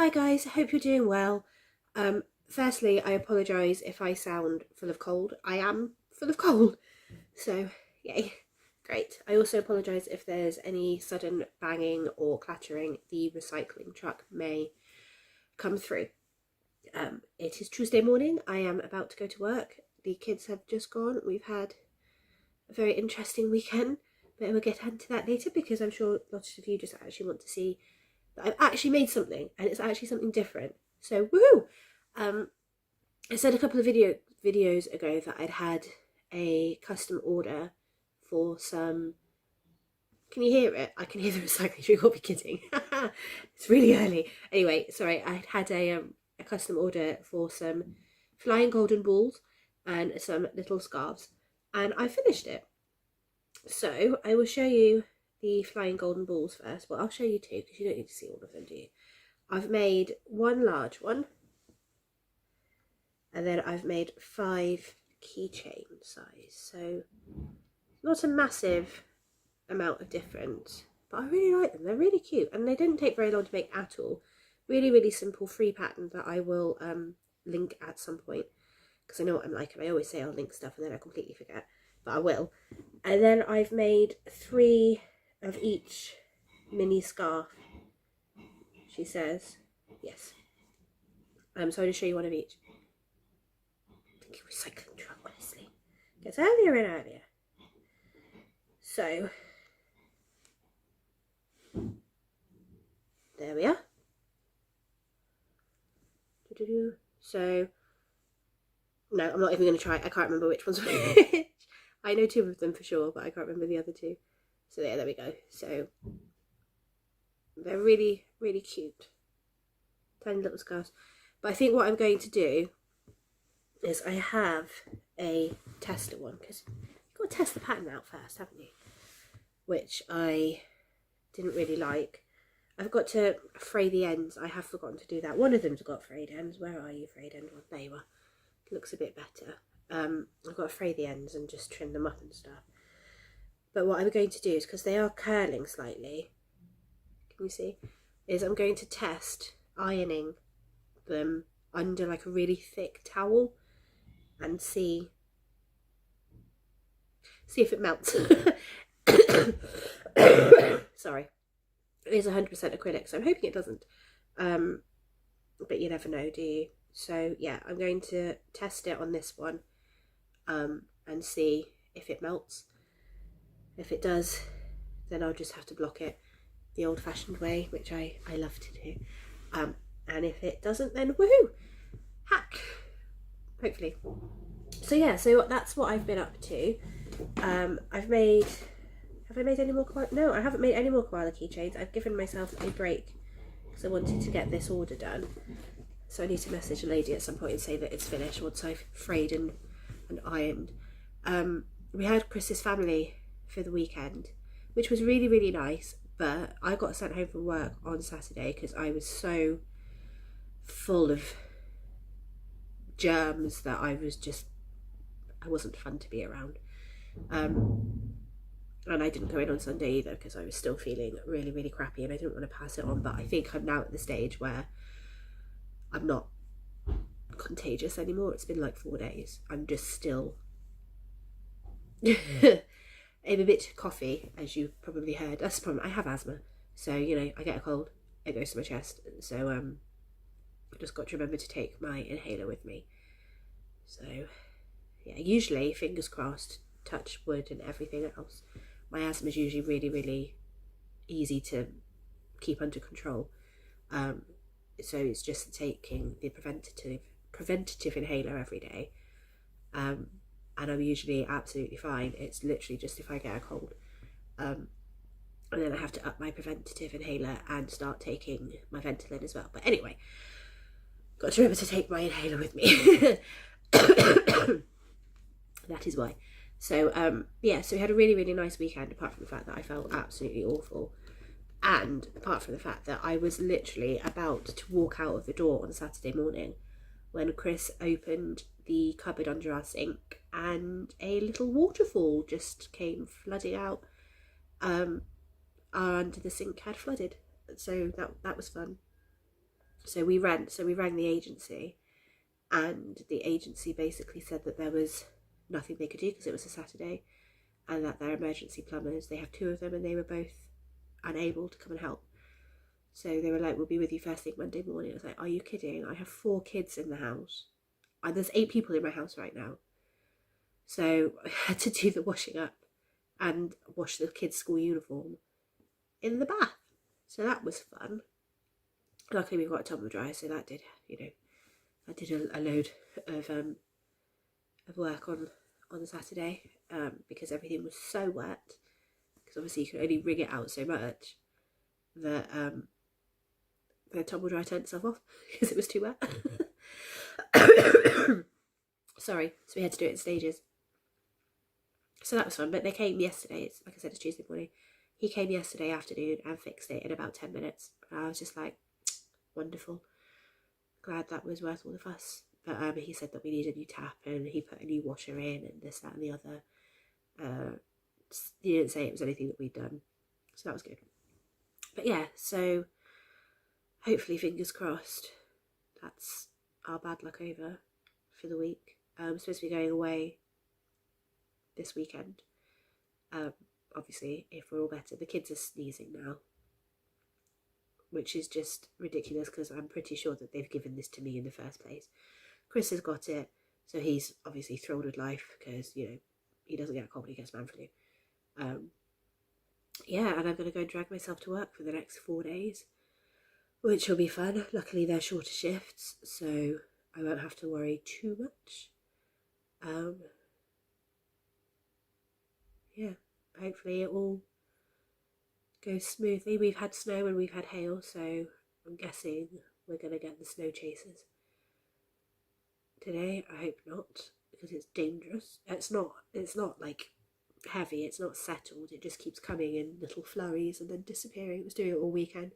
Hi guys, I hope you're doing well. Firstly, I apologise if I sound full of cold. I am full of cold, so yay, great. I also apologise if there's any sudden banging or clattering. The recycling truck may come through. It is Tuesday morning. I am about to go to work. The kids have just gone. We've had a very interesting weekend, but we'll get into that later because I'm sure lots of you just actually want to see that I've actually made something and it's actually something different. So woohoo! I said a couple of videos ago that I'd had a custom order for some. Can you hear it? I can hear the recycling. You will be kidding. It's really early. Anyway, sorry. I'd had a custom order for some flying golden balls and some little scarves, and I finished it. So I will show you the flying golden balls first. Well, I'll show you two because you don't need to see all of them, do you? I've made one large one, and then I've made 5 keychain size. So not a massive amount of difference, but I really like them. They're really cute, and they didn't take very long to make at all. Really, really simple free pattern that I will link at some point because I know what I'm like, and I always say I'll link stuff and then I completely forget, but I will. And then I've made 3 of each mini scarf, she says. Yes. So I'll just show you one of each. Thank you, recycling truck, honestly. Gets earlier and earlier. So, there we are. So, no, I'm not even going to try. I can't remember which one's which. I know 2 of them for sure, but I can't remember the other 2. So there we go. So, they're really, really cute. Tiny little scarves. But I think what I'm going to do is I have a tester one, because you've got to test the pattern out first, haven't you? Which I didn't really like. I've got to fray the ends. I have forgotten to do that. One of them's got frayed ends. Where are you, frayed end? Well, there you are. It looks a bit better. I've got to fray the ends and just trim them up and stuff. But what I'm going to do is, because they are curling slightly, can you see, is I'm going to test ironing them under like a really thick towel and see if it melts. Sorry. It is 100% acrylic, so I'm hoping it doesn't. But you never know, do you? So yeah, I'm going to test it on this one and see if it melts. If it does, then I'll just have to block it the old-fashioned way, which I love to do. And if it doesn't, then woohoo! Hack! Hopefully. So yeah, so that's what I've been up to. Have I made any more no, I haven't made any more koala keychains. I've given myself a break because I wanted to get this order done. So I need to message a lady at some point and say that it's finished once I've frayed and ironed. We had Chris's family for the weekend, which was really, really nice, but I got sent home from work on Saturday because I was so full of germs that I wasn't fun to be around. And I didn't go in on Sunday either because I was still feeling really, really crappy and I didn't want to pass it on. But I think I'm now at the stage where I'm not contagious anymore. It's been like 4 days. I'm just still I'm a bit coughy, as you probably heard. That's the problem. I have asthma, so you know I get a cold, it goes to my chest. So I just got to remember to take my inhaler with me. So yeah, usually, fingers crossed, touch wood and everything else, my asthma is usually really, really easy to keep under control. So it's just taking the preventative inhaler every day. And I'm usually absolutely fine. It's literally just if I get a cold. And then I have to up my preventative inhaler and start taking my Ventolin as well. But anyway, got to remember to take my inhaler with me. That is why. So yeah, so we had a really, really nice weekend, apart from the fact that I felt absolutely awful, and apart from the fact that I was literally about to walk out of the door on Saturday morning when Chris opened the cupboard under our sink and a little waterfall just came flooding out. Under the sink had flooded, so that was fun. So we rang the agency, and the agency basically said that there was nothing they could do because it was a Saturday, and that their emergency plumbers, they have 2 of them, and they were both unable to come and help. So they were like, we'll be with you first thing Monday morning. I was like, are you kidding? I have 4 kids in the house. There's 8 people in my house right now. So I had to do the washing up and wash the kids' school uniform in the bath. So that was fun. Luckily we've got a tumble dryer, so that did, I did a load of work on the Saturday, because everything was so wet, because obviously you can only wring it out so much that the tumble dryer turned itself off because it was too wet. Sorry, so we had to do it in stages. So that was fun, but they came yesterday. It's, like I said, it's Tuesday morning. He came yesterday afternoon and fixed it in about 10 minutes. And I was just like, wonderful. Glad that was worth all the fuss. But he said that we need a new tap, and he put a new washer in, and this, that and the other. He didn't say it was anything that we'd done. So that was good. But yeah, so hopefully, fingers crossed, that's our bad luck over for the week. I'm supposed to be going away this weekend. Obviously, if we're all better. The kids are sneezing now, which is just ridiculous because I'm pretty sure that they've given this to me in the first place. Chris has got it, so he's obviously thrilled with life because, he doesn't get a cold, he gets man flu. Yeah, and I'm going to go and drag myself to work for the next 4 days, which will be fun. Luckily, they're shorter shifts, so I won't have to worry too much. Yeah, hopefully it all goes smoothly. We've had snow and we've had hail, so I'm guessing we're going to get the snow chasers today. I hope not, because it's dangerous. It's not like heavy, it's not settled, it just keeps coming in little flurries and then disappearing. It was doing it all weekend,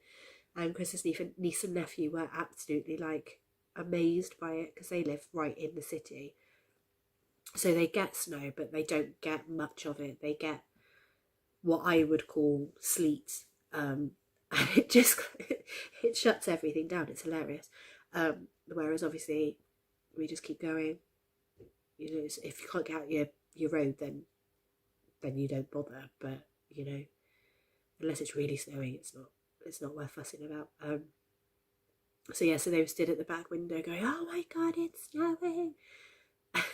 and Chris's niece and nephew were absolutely like amazed by it because they live right in the city, so they get snow but they don't get much of it. They get what I would call sleet, and it just it shuts everything down. It's hilarious. Whereas obviously we just keep going. If you can't get out your road, then you don't bother. But unless it's really snowing, it's not worth fussing about. So yeah, so they stood at the back window going, "Oh my god, it's snowing!"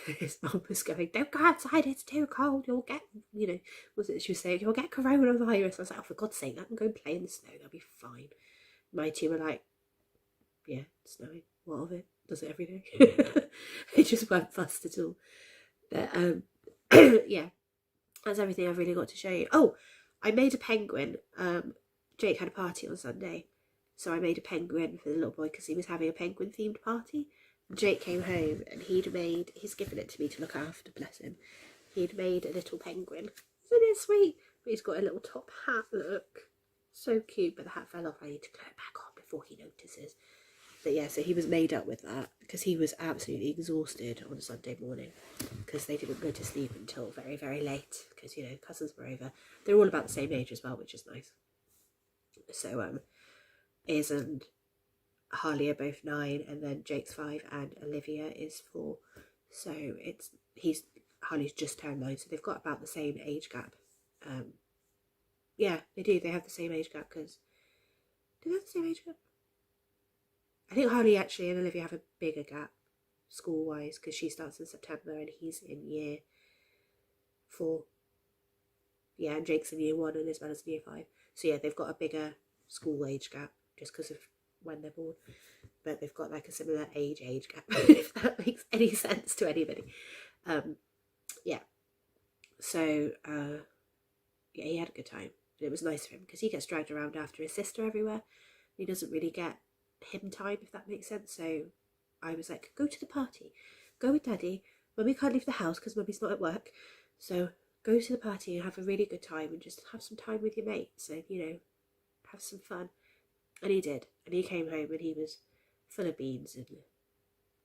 His mum was going, "Don't go outside, it's too cold. You'll get, was it she was saying, you'll get coronavirus." I was like, "Oh, for God's sake, let them go and play in the snow. They'll be fine." My two were like, "Yeah, it's snowing. What of it? Does it every day?" They just weren't fussed at all. But yeah, that's everything I've really got to show you. Oh, I made a penguin. Jake had a party on Sunday, so I made a penguin for the little boy because he was having a penguin themed party. Jake came home and he's given it to me to look after, bless him. He'd made a little penguin. Isn't it sweet? But he's got a little top hat, look. So cute, but the hat fell off. I need to glue it back on before he notices. But yeah, so he was made up with that because he was absolutely exhausted on Sunday morning because they didn't go to sleep until very, very late because, cousins were over. They're all about the same age as well, which is nice. So, Iz and Harley are both 9, and then Jake's 5 and Olivia is 4. So Harley's just turned 9, so they've got about the same age gap. Yeah, they do. They have the same age gap because do they have the same age gap? I think Harley actually and Olivia have a bigger gap school-wise because she starts in September and he's in year 4. Yeah, and Jake's in year 1 and Isabel's in year 5. So yeah, they've got a bigger school age gap just because of when they're born. But they've got like a similar age gap, if that makes any sense to anybody. Yeah. So, yeah, he had a good time. It was nice for him because he gets dragged around after his sister everywhere. He doesn't really get him time, if that makes sense. So I was like, go to the party. Go with Daddy. Mummy can't leave the house because Mummy's not at work. So go to the party and have a really good time and just have some time with your mates and, have some fun. And he did. And he came home and he was full of beans and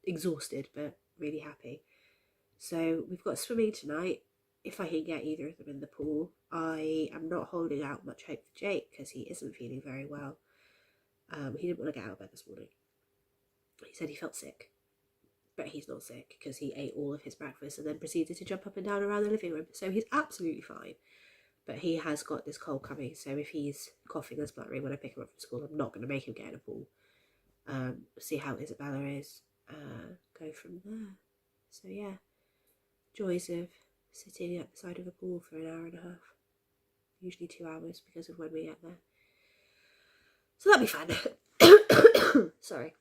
exhausted but really happy. So we've got swimming tonight. If I can get either of them in the pool. I am not holding out much hope for Jake because he isn't feeling very well. He didn't want to get out of bed this morning. He said he felt sick, but he's not sick because he ate all of his breakfast and then proceeded to jump up and down around the living room. So he's absolutely fine. But he has got this cold coming, so if he's coughing and spluttering when I pick him up from school, I'm not going to make him get in a pool. See how Isabella is. Go from there. So yeah, joys of sitting at the side of a pool for an hour and a half. Usually 2 hours because of when we get there. So that'll be fun. Sorry.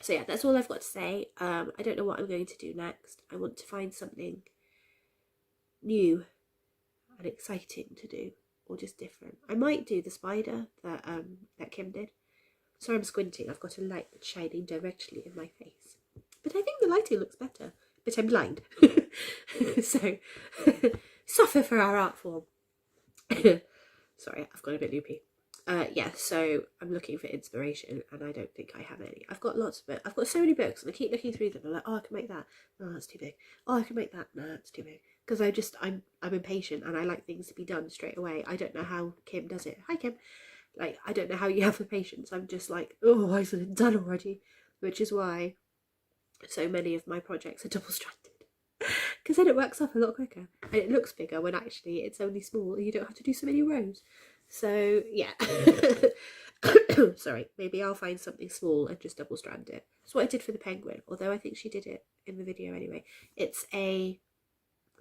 So yeah, that's all I've got to say. I don't know what I'm going to do next. I want to find something new and exciting to do, or just different. I might do the spider that Kim did. Sorry, I'm squinting. I've got a light that's shining directly in my face, but I think the lighting looks better. But I'm blind, so suffer for our art form. Sorry, I've got a bit loopy. Yeah, so I'm looking for inspiration, and I don't think I have any. I've got lots of books. I've got so many books, and I keep looking through them. I'm like, oh, I can make that. No, that's too big. Oh, I can make that. No, that's too big. Because I'm impatient, and I like things to be done straight away. I don't know how Kim does it. Hi, Kim. Like, I don't know how you have the patience. I'm just like, oh, why isn't it done already? Which is why so many of my projects are double-stranded. Because then it works up a lot quicker, and it looks bigger when actually it's only small, and you don't have to do so many rows. So yeah. Sorry, maybe I'll find something small and just double strand it. That's what I did for the penguin, although I think she did it in the video anyway. It's a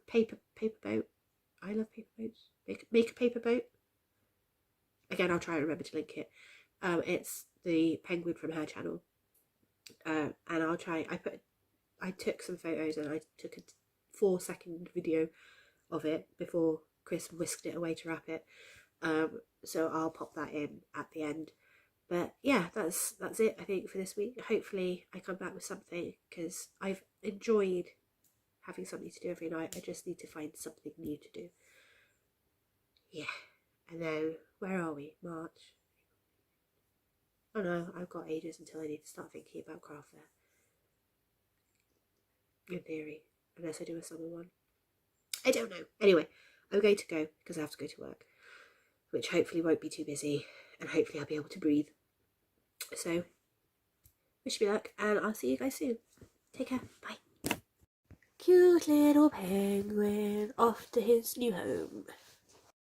paper boat. I love paper boats. Make a paper boat. Again, I'll try and remember to link it. It's the penguin from her channel. And I'll try. I took some photos, and I took a 4-second video of it before Chris whisked it away to wrap it. So I'll pop that in at the end. But yeah, that's it, I think, for this week. Hopefully I come back with something, because I've enjoyed having something to do every night. I just need to find something new to do. Yeah. And then, where are we? March. Oh no, I've got ages until I need to start thinking about craft fair. In theory. Unless I do a summer one. I don't know. Anyway, I'm going to go because I have to go to work, which hopefully won't be too busy, and hopefully I'll be able to breathe. So, wish me luck, and I'll see you guys soon. Take care. Bye. Cute little penguin off to his new home.